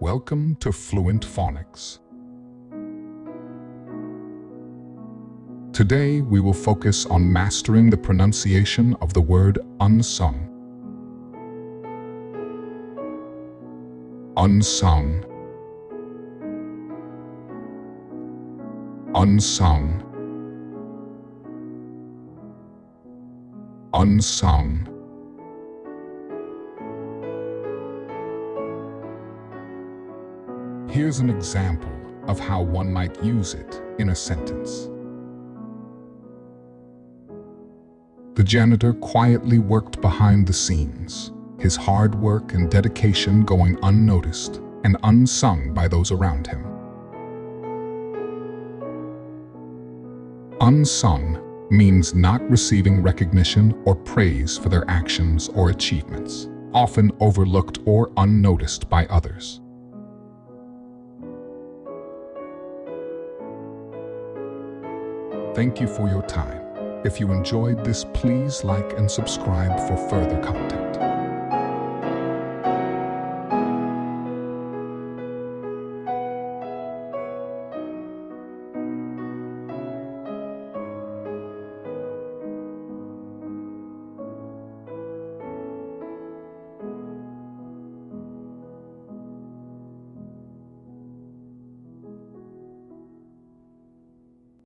Welcome to Fluent Phonics. Today, we will focus on mastering the pronunciation of the word unsung. Unsung. Unsung. Unsung. Here's an example of how one might use it in a sentence. The janitor quietly worked behind the scenes, his hard work and dedication going unnoticed and unsung by those around him. Unsung means not receiving recognition or praise for their actions or achievements, often overlooked or unnoticed by others. Thank you for your time. If you enjoyed this, please like and subscribe for further content.